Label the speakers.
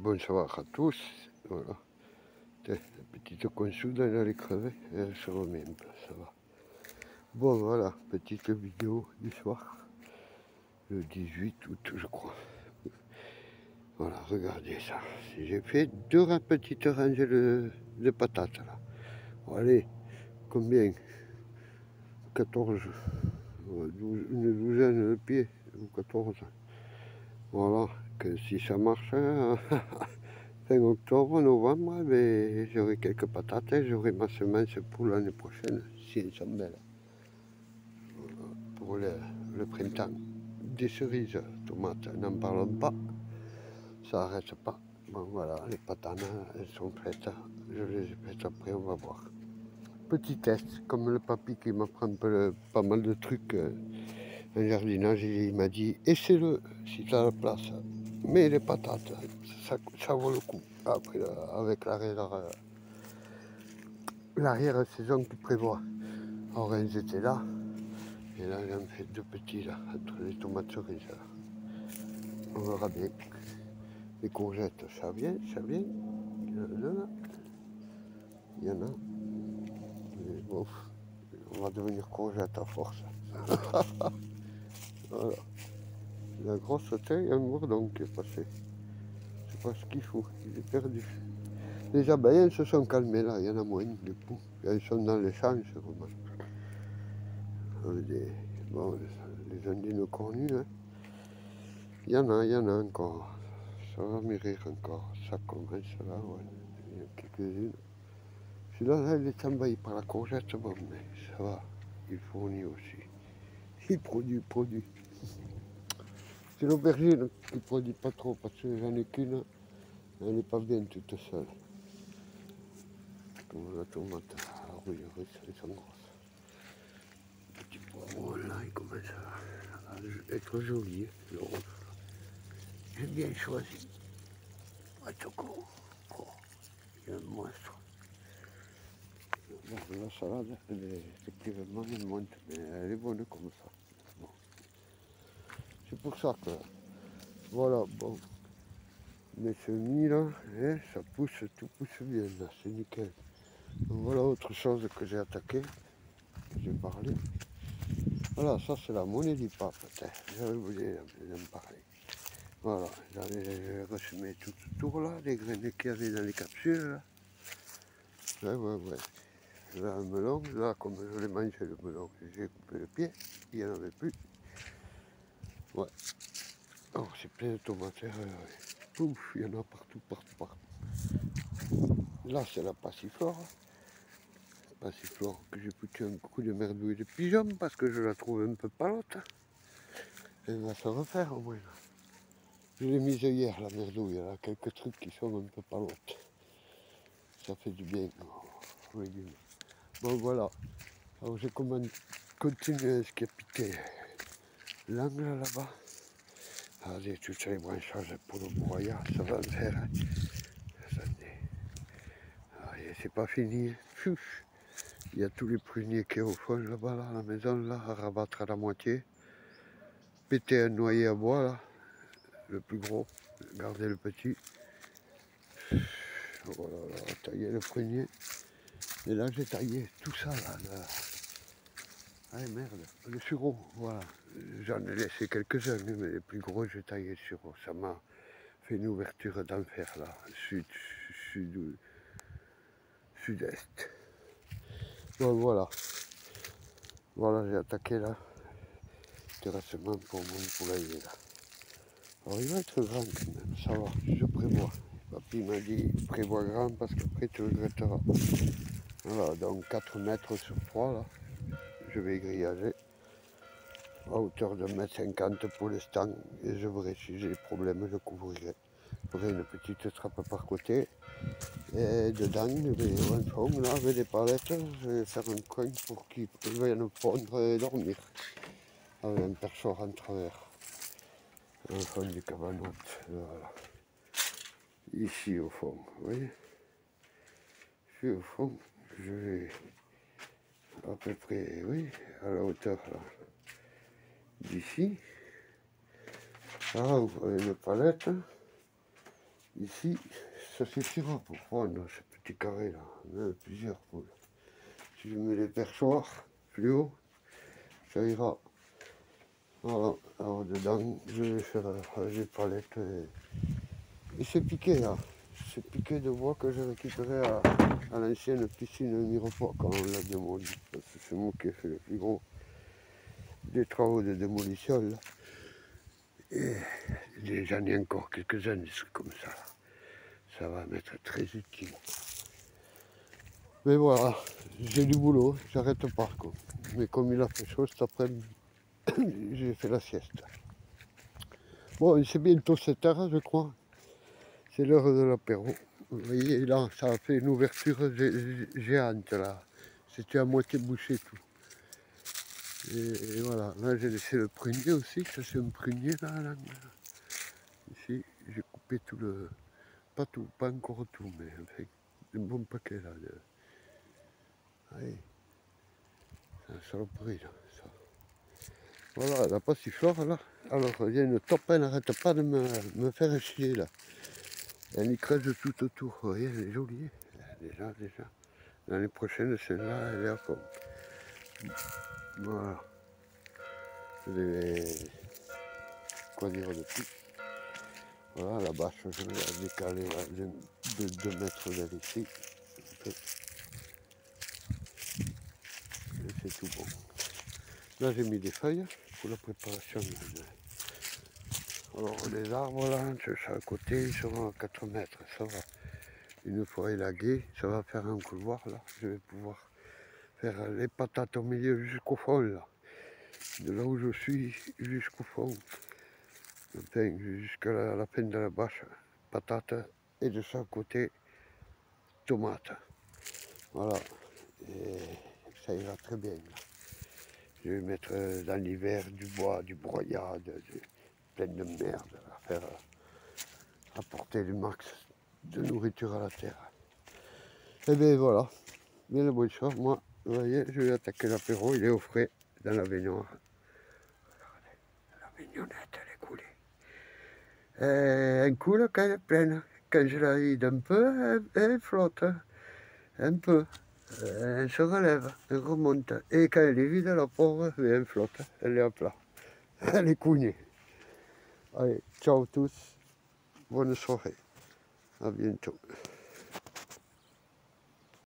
Speaker 1: Bonsoir à tous. Voilà. Tiens, la petite console, elle allait crever. Elle se remet un peu, ça va. Bon, voilà, petite vidéo du soir. Le 18 août, je crois. Voilà, regardez ça. J'ai fait deux petites rangées de patates, là. Bon, allez, combien 14, 12, une douzaine de pieds, ou 14. Voilà, que si ça marche, hein, fin octobre, novembre, ben, j'aurai quelques patates et j'aurai ma semence pour l'année prochaine, si elles sont belles. Pour le printemps. Des cerises, tomates, n'en parlons pas, ça n'arrête pas. Bon voilà, les patates, elles sont prêtes. Je les ai faites après, on va voir. Petit test, comme le papy qui m'apprend pas mal de trucs en jardinage, il m'a dit, essaie-le si tu as la place. Mais les patates, ça vaut le coup. Après, avec l'arrière-saison qui prévoit. Alors, elles étaient là. Et là, j'en fais deux petits, là, entre les tomates cerises. Là. On verra bien. Les courgettes, ça vient, ça vient. Il y en a. Il y en a. Mais bon, on va devenir courgette à force. Voilà. La grosse taille, un bourdon qui est passé. Je sais pas ce qu'il faut, il est perdu. Les abeilles, elles se sont calmées là, il y en a moins du coup. Elles sont dans les champs, sûrement. Bon, les ondines cornues, hein. Il y en a encore. Ça va mûrir encore. Ça commence là, ouais. Il y en a quelques-unes. Celui-là, elle est envahie par la courgette, bon, mais ça va. Il fournit aussi. Il produit. C'est l'aubergine qui produit pas trop, parce que j'en ai qu'une. Elle n'est pas bien toute seule. Comme la tomate, la rouille russe, elles sont grosses. Petit poivron là, il commence à être joli, le rose. J'ai bien choisi. Watoko. Oh, il y a un monstre. Bon, la salade, effectivement, elle monte, mais elle est bonne comme ça. Bon. C'est pour ça que, voilà, bon, mes semis là, ça pousse, tout pousse bien là, c'est nickel. Donc, voilà autre chose que j'ai attaqué, j'ai parlé. Voilà, ça c'est la monnaie du pape, j'avais oublié d'en parler. Voilà, j'avais ressemé tout autour là, les graines qu'il y avait dans les capsules là. Ouais. Là, un melon, là, comme je l'ai mangé le melon, j'ai coupé le pied, il n'y en avait plus. Ouais. Oh, c'est plein de tomates. Ouf, il y en a partout. Là, c'est la passiflore. Passiflore que j'ai foutu un coup de merdouille de pigeon parce que je la trouve un peu palote. Elle va se refaire au moins. Je l'ai mise hier, la merdouille. Elle a quelques trucs qui sont un peu palotes. Ça fait du bien aux légumes. Bon, voilà. Alors, j'ai continué à escaper l'angle là-bas. Allez, toutes les branchages pour le broyat, ça va me faire. Attendez. Allez, c'est pas fini. Il y a tous les pruniers qui sont au fond là-bas, là, à la maison, là, à rabattre à la moitié. Péter un noyer à bois, là, le plus gros, garder le petit. Voilà, là, tailler le prunier. Et là, j'ai taillé tout ça, là. Ah merde, le sureau, voilà. J'en ai laissé quelques-uns, mais les plus gros, j'ai taillé le sureau. Ça m'a fait une ouverture d'enfer, là, sud-est. Donc voilà. Voilà, j'ai attaqué là. Terrassement pour mon poulailler là. Alors il va être grand quand même, ça va, je prévois. Papy m'a dit prévois grand parce qu'après tu regretteras. Voilà, donc 4 mètres sur 3 là. Je vais grillager à hauteur de 1,50 m pour l'instant. Et je verrai si j'ai des problèmes, je couvrirai. Je ferai une petite trappe par côté. Et dedans, en fond, là, avec des palettes, je vais faire un coin pour qu'ils viennent pondre et dormir. Avec un perchoir en travers. Au fond du cabanon, voilà. Ici au fond, vous voyez. Ici au fond, je vais à peu près, oui, à la hauteur d'ici. Là, vous voyez une palette. Ici, ça suffira pour prendre ce petit carré là. On a plusieurs poules. Si je mets les perchoirs plus haut, ça ira. Voilà, alors dedans, je vais faire les palettes. Et c'est piqué là. C'est piqué de bois que j'ai récupéré à l'ancienne piscine Mirepoix quand on l'a démoli. Parce que c'est moi qui ai fait le plus gros des travaux de démolition là. Et j'en ai encore quelques-uns des trucs comme ça. Ça va m'être très utile. Mais voilà, j'ai du boulot, j'arrête pas quoi. Mais comme il a fait chaud cet après-midi, j'ai fait la sieste. Bon, c'est bientôt 7 heures, je crois. C'est l'heure de l'apéro. Vous voyez, là, ça a fait une ouverture géante, là. C'était à moitié bouché, tout. Et voilà, là, j'ai laissé le prunier aussi. Ça, c'est un prunier, là. Ici, j'ai coupé tout le... Pas tout, pas encore tout, mais enfin, un bon paquet, là. Allez, c'est un saloperie, là, ça. Voilà, la passiflore, là. Alors, il y a une top, elle n'arrête pas de me faire chier, là. Elle y creuse tout autour. Vous voyez, elle est jolie. Déjà. L'année prochaine, celle-là, elle est à fond. Voilà. Quoi dire de plus? Voilà, la bâche, je vais la décaler là, de 2 mètres vers ici. Et c'est tout bon. Là, j'ai mis des feuilles pour la préparation. Alors, les arbres, là, à côté, ils seront à 4 mètres. Ça va. Une fois élagué, ça va faire un couloir, là. Je vais pouvoir faire les patates au milieu jusqu'au fond, là. De là où je suis jusqu'au fond. Enfin, jusqu'à la fin de la bâche, patates. Et de chaque côté, tomates. Voilà. Et ça ira très bien. Là. Je vais mettre dans l'hiver du bois, du broyat, plein de merde à faire apporter le max de nourriture à la terre. Et bien voilà, bien la bonne chose. Moi, vous voyez, je vais attaquer l'apéro, il est au frais dans la baignoire. Regardez, la baignonnette, elle est coulée. Et elle coule quand elle est pleine. Quand je la vide un peu, elle flotte. Un peu. Elle se relève, elle remonte. Et quand elle est vide, la pauvre, elle flotte. Elle est à plat. Elle est cougnée. Allez, ciao tous. Bonne soirée. À bientôt.